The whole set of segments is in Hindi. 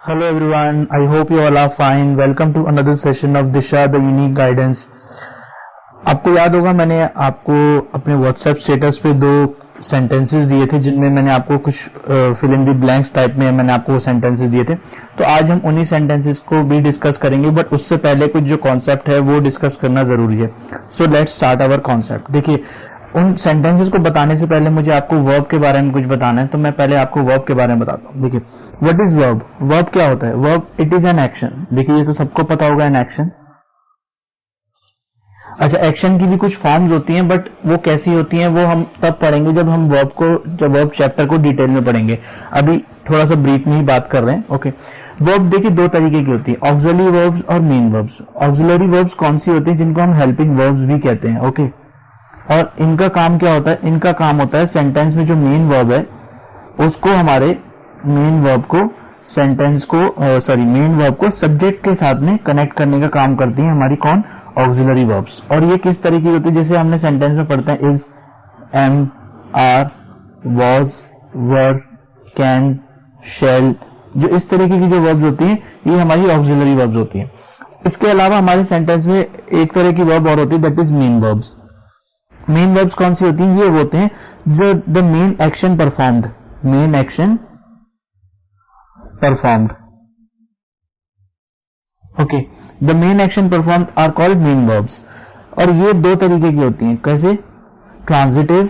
Hello everyone, I hope you all are fine. Welcome to another session of Disha the Unique Guidance. आपको याद होगा मैंने आपको अपने WhatsApp स्टेटस पे 2 सेंटेंसेस दिए थे जिनमें मैंने आपको कुछ fill in the blanks type में मैंने आपको वो सेंटेंसेस दिए थे। तो आज हम उन्हीं सेंटेंसेस को भी डिस्कस करेंगे, बट उससे पहले कुछ जो कॉन्सेप्ट है वो डिस्कस करना जरूरी है। So let's start our concept. देखिए, उन सेंटेंसेस को बताने से पहले मुझे आपको वर्ब के बारे में कुछ बताना है, तो मैं पहले आपको वर्ब के बारे में बताता हूँ। देखिए, व्हाट इज वर्ब? वर्ब क्या होता है? Verb it is an action. देखिए, ये तो सबको पता होगा, एन एक्शन। अच्छा, एक्शन की भी कुछ फॉर्म्स होती हैं, बट वो कैसी होती हैं वो हम तब पढ़ेंगे जब हम वर्ब चैप्टर को डिटेल में पढ़ेंगे। अभी थोड़ा सा ब्रीफ में ही बात कर रहे हैं। ओके, वर्ब देखिए 2 तरीके की होती है, ऑक्सिलरी वर्ब्स और मेन वर्ब्स। ऑक्सिलरी वर्ब्स कौन सी होती है? जिनको हम हेल्पिंग वर्ब्स भी कहते हैं। ओके, और इनका काम क्या होता है? इनका काम होता है सेंटेंस में जो मेन वर्ब है उसको हमारे मेन वर्ब को सब्जेक्ट के साथ में कनेक्ट करने का काम करती है हमारी कौन? Auxiliary verbs. और ये किस तरीके की होती है? जैसे हमने सेंटेंस में पढ़ते हैं is, am, are, was, were, can, shall. जो इस तरीके की जो वर्ब्स होती हैं ये हमारी ऑक्सिलरी वर्ब्स होती हैं। इसके अलावा हमारे सेंटेंस में एक तरह की वर्ब और होती है, that is main verbs. Main verbs कौन सी होती हैं? ये होते हैं जो the main action performed, main action performed. Okay, the main action performed are called main verbs. और ये 2 तरीके की होती हैं। कैसे? ट्रांजिटिव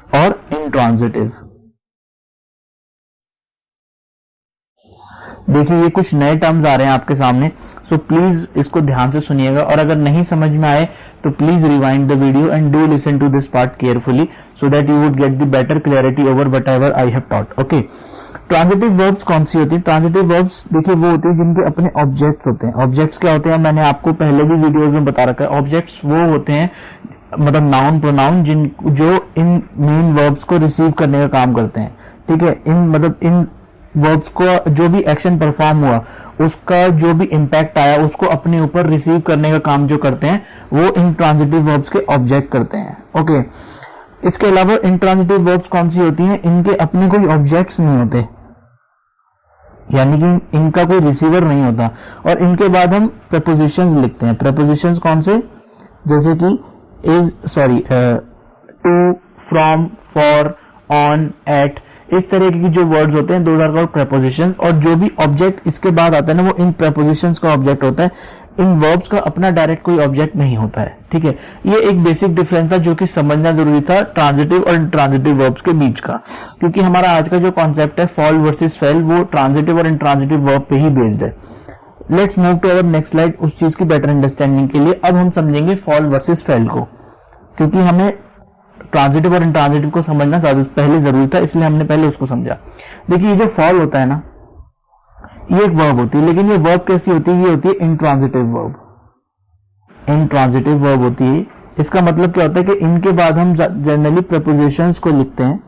और इंट्रांजिटिव। देखिए, ये कुछ नए टर्म्स आ रहे हैं आपके सामने, सो प्लीज इसको ध्यान से सुनिएगा, और अगर नहीं समझ में आए तो please rewind the video and do listen to this part carefully so that you would get the better clarity over whatever I have taught. Okay, transitive verbs कौन सी होती है? ट्रांजिटिव वर्ब्स देखिए वो होती है जिनके अपने ऑब्जेक्ट्स होते हैं। ऑब्जेक्ट्स क्या होते हैं? मैंने आपको पहले भी वीडियोज में बता रखा है। ऑब्जेक्ट्स वो होते हैं, मतलब नाउन प्रोनाउन, जो इन मेन वर्ब्स को रिसीव करने का काम करते हैं। ठीक है, इन वर्ब्स को जो भी एक्शन परफॉर्म हुआ उसका जो भी इंपैक्ट आया उसको अपने ऊपर रिसीव करने का काम जो करते हैं वो इंट्रांजिटिव वर्ब्स के ऑब्जेक्ट करते हैं। ओके, इसके अलावा इंट्रांजिटिव वर्ब्स कौन सी होती हैं? इनके अपने कोई ऑब्जेक्ट्स नहीं होते, यानी कि इनका कोई रिसीवर नहीं होता। और इनके बाद हम प्रपोजिशंस लिखते हैं। प्रपोजिशंस कौन से? जैसे कि to, from, for, on, at, इस तरह की जो वर्ड्स होते हैं दोज आर कॉल्ड प्रपोजिशंस। और जो भी ऑब्जेक्ट इसके बाद आता है ना वो इन प्रपोजिशंस का ऑब्जेक्ट होता है। इन वर्ब्स का अपना डायरेक्ट कोई ऑब्जेक्ट नहीं होता है। ठीक है, ये एक बेसिक डिफरेंस था जो कि समझना जरूरी था ट्रांजिटिव और इंट्रांजिटिव वर्ब्स के बीच का, क्योंकि हमारा आज का जो कॉन्सेप्ट है फॉल वर्सेस फेल वो ट्रांजिटिव और इंट्रांजिटिव वर्ब पे ही बेस्ड है। Let's move to our next slide. उस चीज की बेटर अंडरस्टैंडिंग के लिए अब हम समझेंगे फॉल वर्सेस फेल को, क्योंकि हमें ट्रांजिटिव और इंट्रांजिटिव को समझना ज्यादा पहले जरूरी था, इसलिए हमने पहले उसको समझा। देखिए, ये जो फॉल होता है ना ये एक वर्ब होती है, लेकिन ये वर्ब कैसी होती है? ये होती है इंट्रांजिटिव वर्ब। इंट्रांजिटिव वर्ब होती है। इसका मतलब क्या होता है कि इनके बाद हम जनरली प्रपोजिशंस को लिखते हैं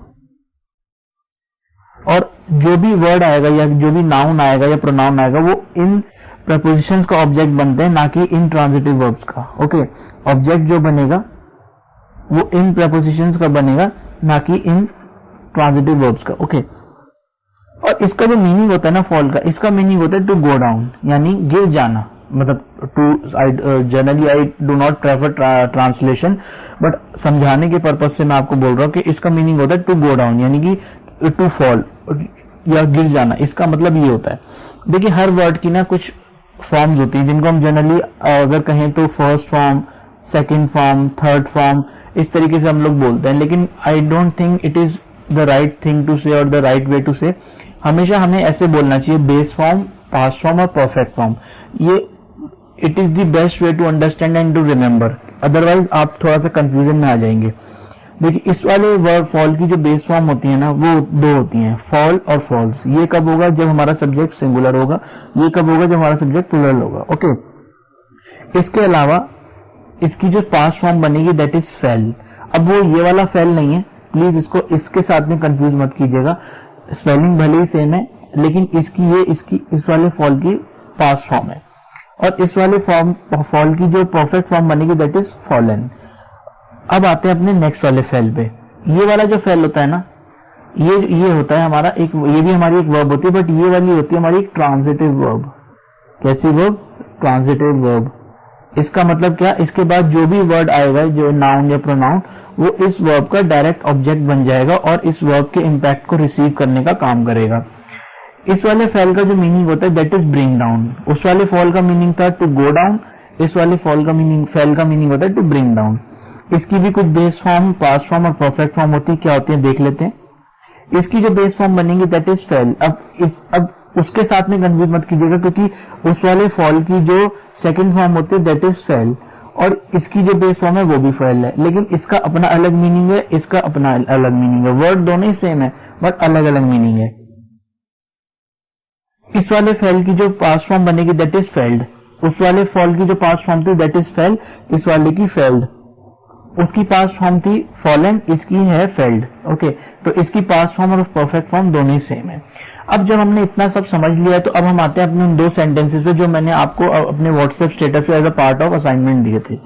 और जो भी वर्ड आएगा या जो भी नाउन आएगा या प्रोनाउन आएगा वो इन प्रपोजिशंस का ऑब्जेक्ट बनते हैं, ना कि इंट्रांजिटिव वर्ब्स का। ओके, ऑब्जेक्ट जो बनेगा वो इन प्रपोजिशंस का बनेगा, ना कि इन ट्रांजिटिव वर्ब्स का। ओके, और इसका जो मीनिंग होता है ना फॉल का, इसका मीनिंग होता है टू गो डाउन, यानी गिर जाना। मतलब generally I do not prefer translation, but समझाने के पर्पज से मैं आपको बोल रहा हूं कि इसका मीनिंग होता है टू गो डाउन, यानी कि टू फॉल या गिर जाना। इसका मतलब ये होता है। देखिए, हर वर्ड की ना कुछ फॉर्म्स होती हैं जिनको हम जनरली अगर कहें तो first form, second form, third form, इस तरीके से हम लोग बोलते हैं। लेकिन I don't think it is the right thing to say और द राइट वे टू से। हमेशा हमें ऐसे बोलना चाहिए, बेस फॉर्म, पास्ट फॉर्म और परफेक्ट फॉर्म। ये it is the best way to understand and to remember, otherwise आप थोड़ा सा कंफ्यूजन में आ जाएंगे। देखिए, इस वाले वर्ड फॉल की जो बेस फॉर्म होती है ना वो 2 होती हैं, फॉल और फॉल्स। ये कब होगा? जब हमारा सब्जेक्ट सिंगुलर होगा। ये कब होगा? जब हमारा सब्जेक्ट प्लूरल होगा। ओके, इसके अलावा इसकी जो पास्ट फॉर्म बनेगी दैट इज फेल। अब वो ये वाला फेल नहीं है, प्लीज इसको इसके साथ में कंफ्यूज मत कीजिएगा। स्पेलिंग भले ही सेम है, लेकिन इस वाले फॉल की पास्ट फॉर्म है, और इस वाले फॉल की जो परफेक्ट फॉर्म बनेगी दैट इज फॉलन। अब आते हैं अपने नेक्स्ट वाले फेल पे। ये वाला जो फेल होता है ना ये होता है हमारा एक, ये भी हमारी एक वर्ब होती है, बट ये वाली होती है हमारी एक ट्रांजिटिव वर्ब। कैसी वर्ब? Transitive verb. इसका मतलब क्या, इसके बाद जो भी वर्ड आएगा, जो नाउन या प्रोनाउन, वो इस वर्ब का डायरेक्ट ऑब्जेक्ट बन जाएगा और इस वर्ब के इम्पैक्ट को रिसीव करने का काम करेगा। इस वाले फेल का जो मीनिंग होता है दैट इज ब्रिंग डाउन। उस वाले फॉल का मीनिंग था टू गो डाउन, इस वाले फॉल का मीनिंग, फेल का मीनिंग होता है टू ब्रिंग डाउन। इसकी भी कुछ बेस फॉर्म, पास्ट फॉर्म और परफेक्ट फॉर्म होती है, क्या होती है देख लेते हैं। इसकी जो बेस फॉर्म बनेगी दैट इज फेल। अब उसके साथ में कंफ्यूज मत कीजिएगा, क्योंकि उस वाले फॉल की जो सेकंड फॉर्म होती है दैट इज फेल, और इसकी जो बेस फॉर्म है वो भी फेल है, लेकिन इसका अपना अलग मीनिंग है, इसका अपना अलग मीनिंग है। वर्ड दोनों ही सेम है बट अलग अलग मीनिंग है। इस वाले फेल की जो पास्ट फॉर्म बनेगी दैट इज फेल्ड, उस वाले फॉल की जो पास्ट फॉर्म थी दैट इज फेल, इस वाले की फेल्ड। उसकी पास्ट फॉर्म थी फॉलन, इसकी है फेल्ड। ओके, तो इसकी पास्ट फॉर्म और परफेक्ट फॉर्म दोनों ही सेम है। अब जब हमने इतना सब समझ लिया है तो अब हम आते हैं अपने उन 2 सेंटेंसेस पे जो मैंने आपको अपने व्हाट्सएप स्टेटस पे as a part of assignment दिए थे।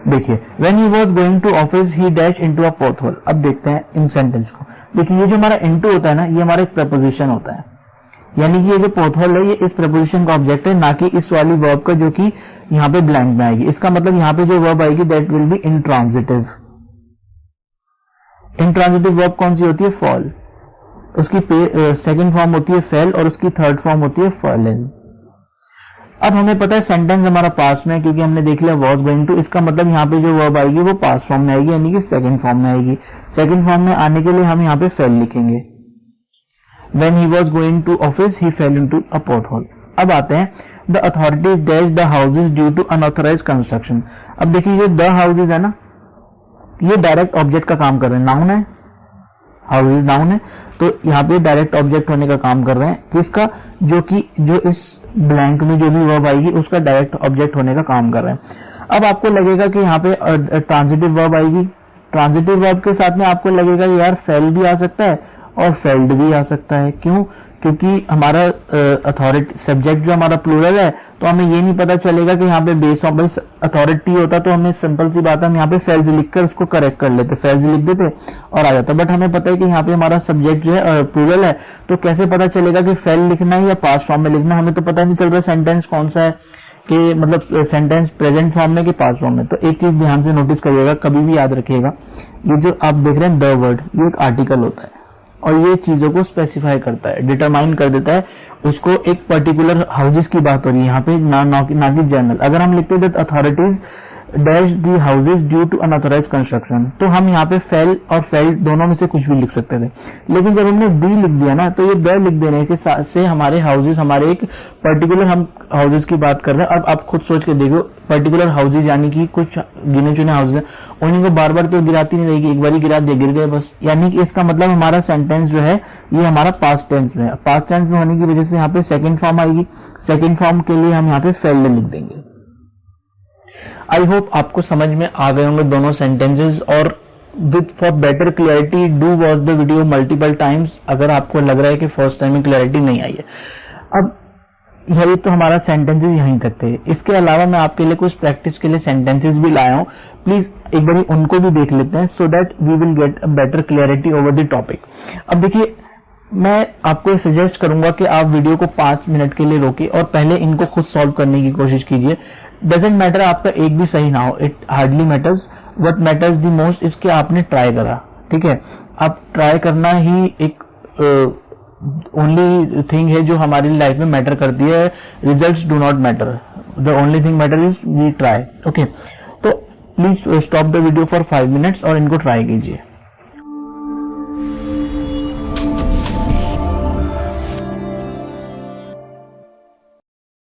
देखिए, when he was going to office he dash into a fourth hole. अब देखते हैं इन सेंटेंस को। देखिए, ये जो हमारा इनटू होता है ना, ये हमारा एक प्रपोजिशन होता है, यानी कि ये जो फोर्थ होल है ये इस प्रपोजिशन का ऑब्जेक्ट है, ना कि इस वाली वर्ब का जो कि यहाँ पे ब्लैंक में आएगी। इसका मतलब यहाँ पे जो वर्ब आएगी that will be intransitive. Intransitive verb कौन सी होती है? फॉल। उसकी सेकंड फॉर्म होती है फेल और उसकी थर्ड फॉर्म होती है फॉलन। अब हमें पता है सेंटेंस हमारा पास्ट में है, क्योंकि हमने देख लिया वाज गोइंग टू। इसका मतलब यहाँ पे जो वर्ब आएगी वो पास्ट फॉर्म में आएगी, यानी कि सेकंड फॉर्म में आएगी। सेकंड फॉर्म में आने के लिए हम यहाँ पे फेल लिखेंगे। When he was going to office, he fell into a pothole. अब आते हैं, the authorities dashed the houses due to unauthorized construction. अब देखिए, ये the houses है ना, ये डायरेक्ट ऑब्जेक्ट का काम कर रहे हैं, नाउन है, हाउसेज नाउन है, तो यहाँ पे डायरेक्ट ऑब्जेक्ट होने का काम कर रहे हैं किसका? जो इस ब्लैंक में जो भी वर्ब आएगी उसका डायरेक्ट ऑब्जेक्ट होने का काम कर रहे हैं। अब आपको लगेगा कि यहाँ पे ट्रांजिटिव वर्ब आएगी, ट्रांजिटिव वर्ब के साथ में आपको लगेगा कि यार फेल भी आ सकता है और फेल्ड भी आ सकता है। क्यों? क्योंकि हमारा अथॉरिटी सब्जेक्ट जो हमारा प्लूरल है, तो हमें ये नहीं पता चलेगा कि यहाँ पे बेस ऑफ बस अथॉरिटी होता तो हमें सिंपल सी बात है, हम यहाँ पे फेल्स लिखकर उसको करेक्ट कर लेते, फेल्स लिख देते और आ जाता। बट हमें पता है कि यहाँ पे हमारा सब्जेक्ट जो है प्लूरल है, तो कैसे पता चलेगा कि फेल लिखना है या पास्ट फॉर्म में लिखना? हमें तो पता नहीं चल रहा सेंटेंस कौन सा है, कि मतलब सेंटेंस प्रेजेंट फॉर्म में कि पास्ट फॉर्म में। तो एक चीज ध्यान से नोटिस करिएगा, कभी भी याद रखिएगा, ये जो आप देख रहे हैं द वर्ड, ये एक आर्टिकल होता है और ये चीजों को स्पेसिफाई करता है, डिटरमाइन कर देता है उसको। एक पर्टिकुलर हाउसेस की बात हो रही है यहाँ पे, ना कि जनरल। अगर हम लिखते that authorities dash the houses due to unauthorise construction, तो हम यहाँ पे फेल और फेल्ड दोनों में से कुछ भी लिख सकते थे। लेकिन जब हमने डी लिख दिया ना, तो ये द लिख देने के से हमारे हाउसेज, हमारे एक पर्टिकुलर हम हाउसेज की बात कर रहे हैं। अब आप खुद सोच के देखो, पर्टिकुलर हाउसेज यानी कि कुछ गिने चुने हाउसेज हैं, उन्हीं को बार बार तो गिराती नहीं रहेगी, एक बार ही गिरा दे, गिर गए बस। यानी कि इसका मतलब हमारा सेंटेंस जो है ये हमारा पास्ट टेंस में है। पास्ट टेंस में होने की वजह से यहाँ पे सेकंड फॉर्म आएगी, सेकंड फॉर्म के लिए हम यहाँ पे फेल्ड लिख देंगे। आई होप आपको समझ में आ गए होंगे दोनों सेंटेंसेस, और with for better clarity do watch the video multiple times अगर आपको लग रहा है कि फर्स्ट टाइम में क्लियरिटी नहीं आई है। अब यही तो हमारा सेंटेंसेस यहीं तक थे। इसके अलावा मैं आपके लिए कुछ प्रैक्टिस के लिए सेंटेंसेस भी लाया हूं, प्लीज एक बार उनको भी देख लेते हैं, so that we will get a better clarity over the topic. अब देखिए, मैं आपको सजेस्ट करूंगा कि आप वीडियो को 5 मिनट के लिए रोके और पहले इनको खुद सॉल्व करने की कोशिश कीजिए। डजेंट मैटर आपका एक भी सही ना हो, it hardly matters, what matters the most इसके आपने ट्राई करा, ठीक है। आप ट्राई करना ही एक ओनली थिंग है जो हमारी लाइफ में मैटर करती है, results do not matter, the only thing matter is we try. Okay, तो please stop the video for 5 minutes और इनको ट्राई कीजिए।